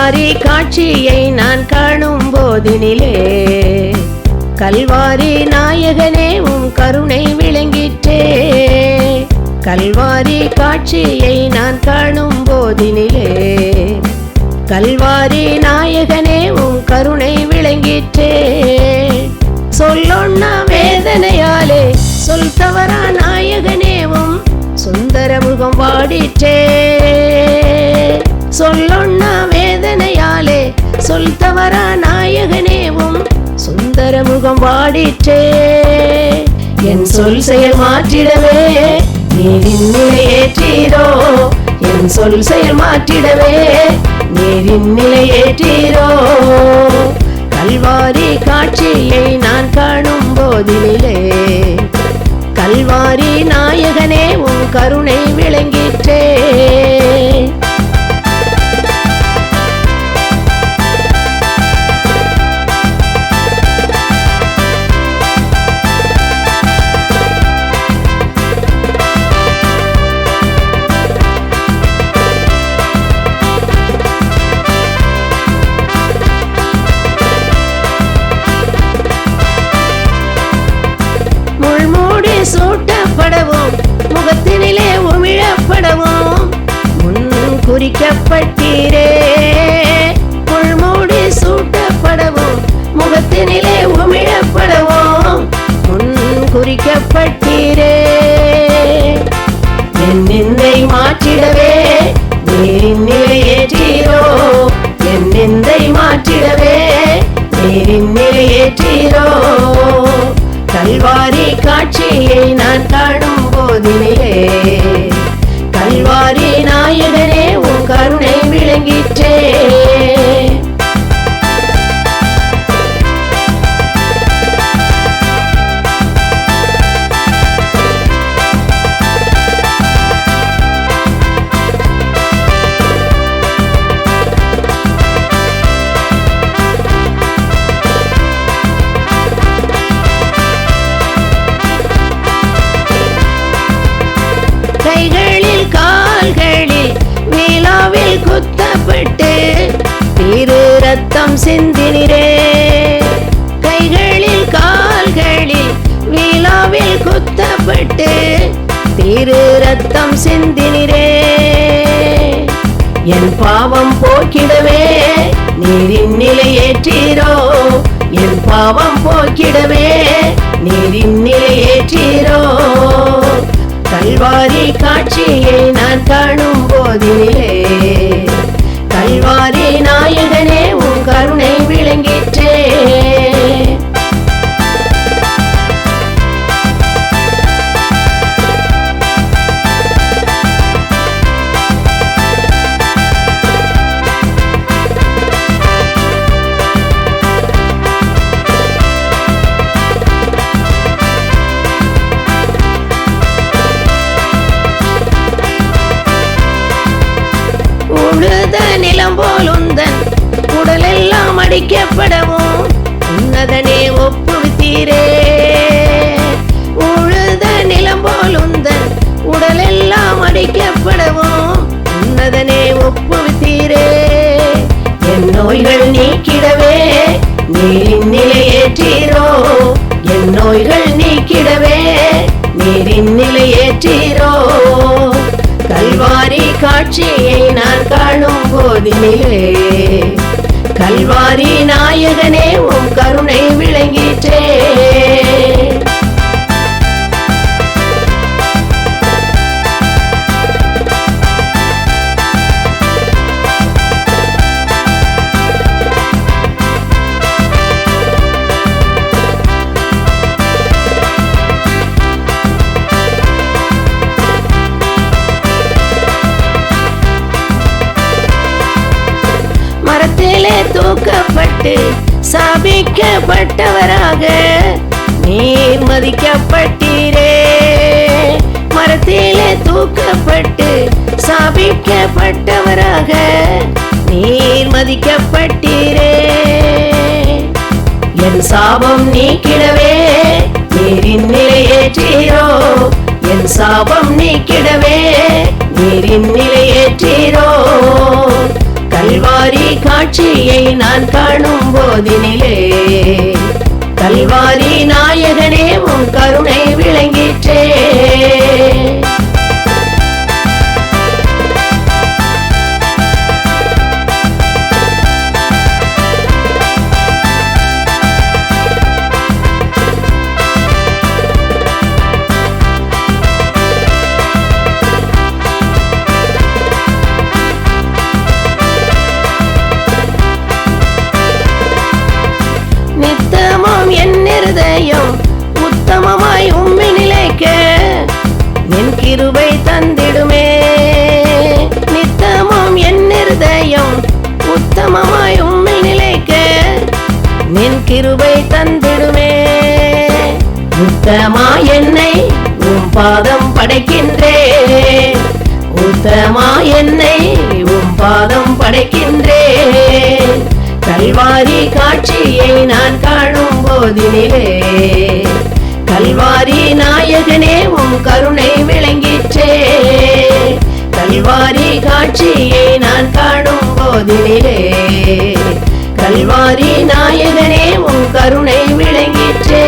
கல்வாரி காட்சியை நான் காணும் போதினிலே கல்வாரி நாயகனே உம் கருணை விளங்கிற்றே. கல்வாரி காட்சியை நான் காணும் போதினிலே கல்வாரி நாயகனே உம் கருணை விளங்கிற்றே. சொல்லொன்னா வேதனையாலே சொல் தவறா நாயகனேவும் சுந்தர முகம் வாடிற்றே. சொல்லொன்னா வேதனையாலே சொல் தவறா நாயகனேவும் சுந்தர முகம் வாடிற்றே. என் சொல் செயல் மாற்றிடவே நீரின் நிலையேற்றீரோ. என் சொல் செயல் மாற்றிடவே நீரின் நிலையேற்றீரோ. கல்வாரி காட்சியை நான் காணும் போதினிலே கல்வாரி நாயகனே உன் கருணை விளங்கிற்றே. சூட்டப்படவும் முகத்தினிலே உமிழப்படவும் முன் குறிக்கப்பட்டீரே. முள்மூடி சூட்டப்படவும் முகத்தினிலே உமிழப்படவும் முன் குறிக்கப்பட்டீரே. என் நிந்தை மாற்றிடவே நீரின் நிலையேற்றீரோ. என் நிந்தை மாற்றிடவே நீரின் நிலையேற்றீரோ. கல்வாரி காட்சியை நான் காணும் போதினிலே கல்வாரி நாயகனே உன் கருணை விளங்கிற்றே. கைகளில் கால்களில் வீலாவில் குத்தப்பட்டு திரு ரத்தம் சிந்தினிரே. கைகளில் கால்களில் வீலாவில் குத்தப்பட்டு திரு ரத்தம் சிந்தினிரே. என் பாவம் போக்கிடவே நீரின் நிலையேற்றீரோ. என் பாவம் போக்கிடவே நீரின் நிலையேற்றீரோ. கல்வாரி காட்சியை நான் காணும் போதினிலே கல்வாரி நாயகனே உன் கருணை விளங்கிற்றே. உழுத நிலம் போல் உந்தன் உடலெல்லாம் அடிக்கப்படவும் உன்னதனே ஒப்புவித்தீரே. உழுத நிலம் போல் உந்தன் உடலெல்லாம் அடிக்கப்படவும் உன்னதனே ஒப்புவித்தீரே. என் நோய்கள் நீக்கிடவே நீரின் நிலையேற்றீரோ. என் நோய்கள் நீக்கிடவே நீரின் நிலையேற்றீரோ. கல்வாரி காட்சியை நான் காணும் போதினிலே கல்வாரி நாயகனே உன் கருணை விளங்கிற்றே. மரத்திலே தூக்கப்பட்டு சாபிக்கப்பட்டவராக நீர் மதிக்கப்பட்டீரே. மரத்திலே தூக்கப்பட்டு சாபிக்கப்பட்டவராக நீர் மதிக்கப்பட்டீரே. என் சாபம் நீக்கிடவே நீரின் நிலையேற்றீரோ. என் சாபம் நீக்கிடவே நீரின் நிலையேற்றீரோ. கல்வாரி காட்சியை நான் காணும் போதினிலே கல்வாரி நாயகனே உன் கருணை விளங்கிற்றே. நித்தமும் என் இருதயம் உத்தமமாய் உம்மை நிலைக்க என் கிருபை தந்திடுமே. நித்தமும் என் இருதயம் உத்தமமாய் உம்மை நிலைக்க என் கிருபை தந்திடுமே. உத்தமா என்னை உம் பாதம் படைக்கின்றேன், உத்தமா என்னை உம் பாதம் படைக்கின்றேன். கல்வாரி காட்சியை நான் காணும் போதினிலே கல்வாரி நாயகனே உம் கருணை விளங்கிற்றே. கல்வாரி காட்சியை நான் காணும் போதினிலே கல்வாரி நாயகனே உம் கருணை விளங்கிற்றே.